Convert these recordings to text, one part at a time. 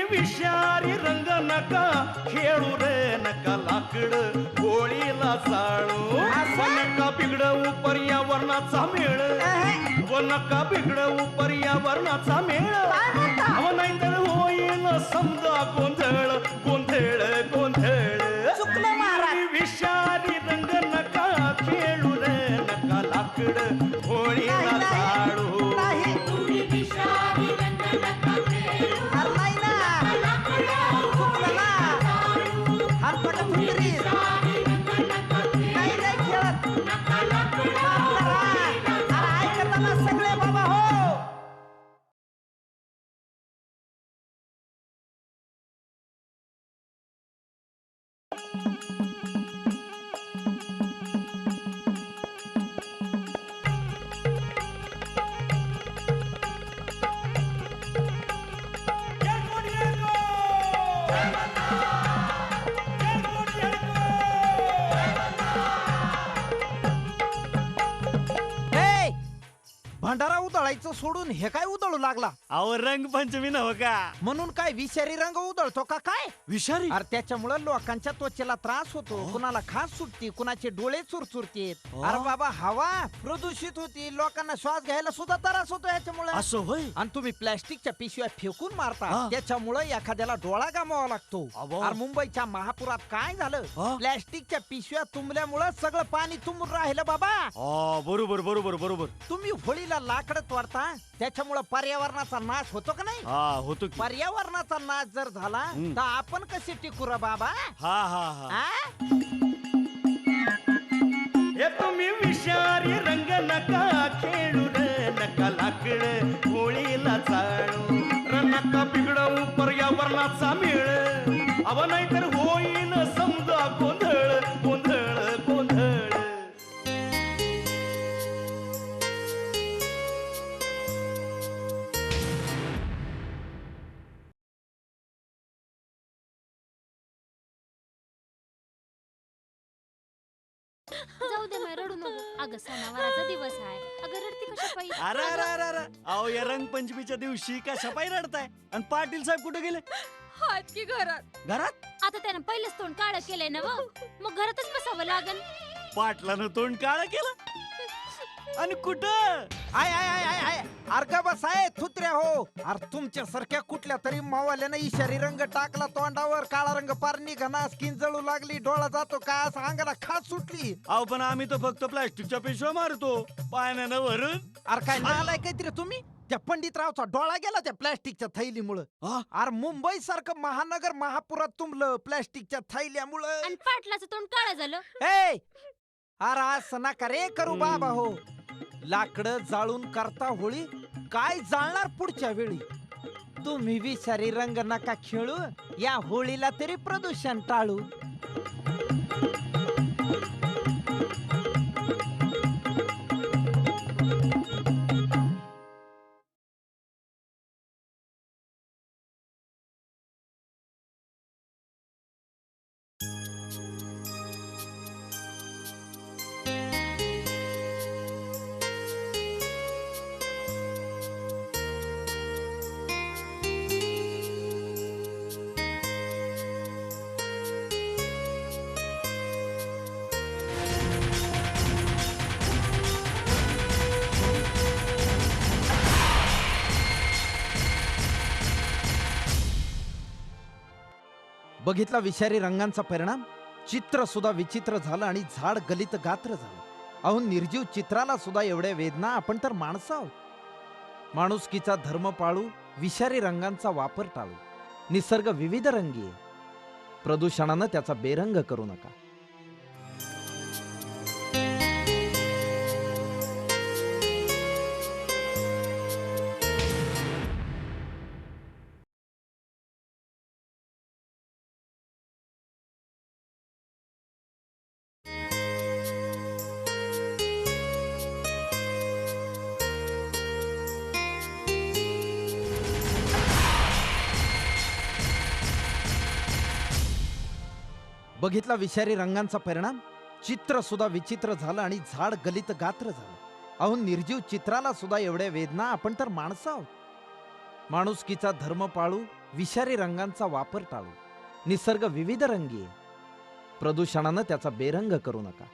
तुम्ही विषारी रंग नका खेळू रे, नका लाकड होळीला चाळू, नका बिघडवू पर्यावरणाचा मेळ, व नका बिघडवू पर्यावरणाचा मेळ, अव नाहीतर होईल समजा गोंधळ गोंधळ गोंधळ. चुकलं महाराज. विषारी रंग नका खेळू रे, नका लाकड होळीला चाळू. नाही तुम्ही विषारी रंग नका खेळू, अरे नाही ना, चुकलं ना. हात पकडा तुम्ही. विषारी रंग नका खेळू, नाही नाही खेळत. नका लाकडं अरे ऐकताना सगळे बाबा हो. ए, भंडारा उधळायचं सोडून हे काय उधळू लागला? अहो रंगपंचमी नव्ह का? म्हणून काय विषारी रंग उधळतो का काय? विषारी? अरे त्याच्यामुळे लोकांच्या त्वचेला त्रास होतो, कुणाला खास सुटती, कुणाचे डोळे चुरचुरतेत. अरे बाबा हवा प्रदूषित होती, लोकांना श्वास घ्यायला सुद्धा त्रास होतो याच्यामुळे. असं होय? आणि तुम्ही प्लॅस्टिकच्या पिशव्या फेकून मारता, हा. त्याच्यामुळे एखाद्याला डोळा गमावा लागतो. अबो. अरे मुंबईच्या महापुरात काय झालं? हा? प्लॅस्टिकच्या पिशव्या तुंबल्यामुळे सगळं पाणी तुंबून राहिलं बाबा. बरोबर बरोबर बरोबर. तुम्ही होळीला लाकडं तोडता, त्याच्यामुळे पर्यावरणाचा नाश होतो का नाही? हा होतो की. पर्यावरणाचा नाश जर झाला तर आपण कसे टिकू रे बाबा? हा हा हा. आ? हे तुम्ही विषारी रंग नका खेळू रे, नका लाकड होळीला चाळू, र नका बिघडवू पर्यावरणाचा मेळ, अव नाहीतर होईल समजा गोंधळ गोंधळ गोंधळ. जाऊ दे माय, रडू नको. अगं सणावाराचा दिवस आहे. अगं रडती कशा पाहिजे? अरे अरे अरे अरे अहो या रंगपंचमीच्या दिवशी कशा पायी रडताय? आणि पाटील साहेब कुठे गेले? हात की घरात. घरात? आता त्यानं पहिलंच तोंड काळं केलंय ना व. मग घरातच बसावं लागन. पाटलानं तोंड काळं केलं? आणि कुठं? I I I I I अर्ग बसाय थुत्र्या हो. अरे तुमच्या सारख्या कुठल्या तरी मावाल्यानं इशारी रंग टाकला तोंडावर, काळा रंग पार निघाना, स्किन जळू लागली, डोळा जातो का असं अंगाला खास सुटली. अहो पण आम्ही तर फक्त प्लास्टिकच्या पिशव्या मारतो पाण्यानं भरून. अरे काय नालाय काहीतरी तुम्ही. त्या पंडितरावचा डोळा गेला त्या प्लॅस्टिकच्या थैलीमुळं. हा? अरे मुंबई सारखं महानगर महापुरात तुंबलं प्लॅस्टिकच्या थैल्यामुळं. आणि पाटलाचं तोंड काळं झालं. ए अरे असं नका रे करू बाबा हो. लाकडं जाळून करता होळी, काय जाळणार पुढच्या वेळी? तुम्ही विषारी रंग नका खेळू, या होळीला तरी प्रदूषण टाळू. बघितला विषारी रंगांचा परिणाम? चित्र सुद्धा विचित्र झालं आणि झाड गलित गात्र झालं. अहो निर्जीव चित्राला सुद्धा एवढ्या वेदना. आपण तर माणसं आहोत. माणुसकीचा धर्म पाळू, विषारी रंगांचा वापर टाळू. निसर्ग विविध रंगी आहे, प्रदूषणानं त्याचा बेरंग करू नका. बघितला विषारी रंगांचा परिणाम? चित्र सुद्धा विचित्र झालं आणि झाड गलित गात्र झालं. अहो निर्जीव चित्राला सुद्धा एवढ्या वेदना. आपण तर माणसं आहोत. माणुसकीचा धर्म पाळू, विषारी रंगांचा वापर टाळू. निसर्ग विविध रंगी आहे. प्रदूषणानं त्याचा बेरंग करू नका.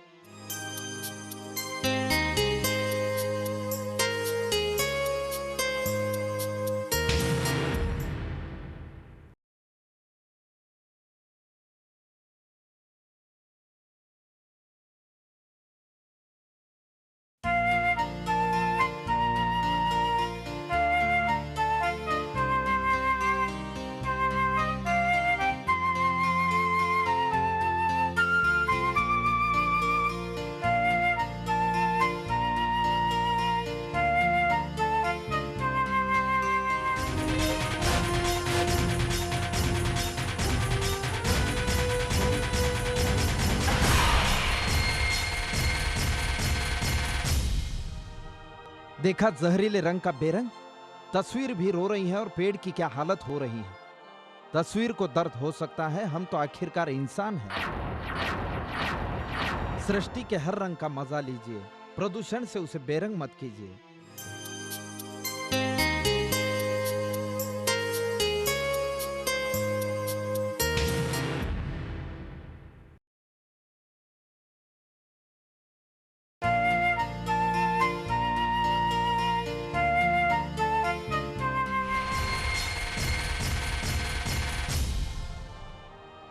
देखा जहरीले रंग का बेरंग. तस्वीर भी रो रही है और पेड़ की क्या हालत हो रही है. तस्वीर को दर्द हो सकता है, हम तो आखिरकार इंसान हैं. सृष्टि के हर रंग का मजा लीजिए, प्रदूषण से उसे बेरंग मत कीजिए.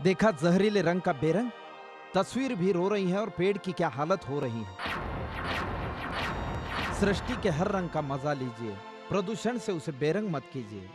देखा जहरीले रंग का बेरंग. तस्वीर भी रो रही है और पेड़ की क्या हालत हो रही है. सृष्टि के हर रंग का मजा लीजिए, प्रदूषण से उसे बेरंग मत कीजिए.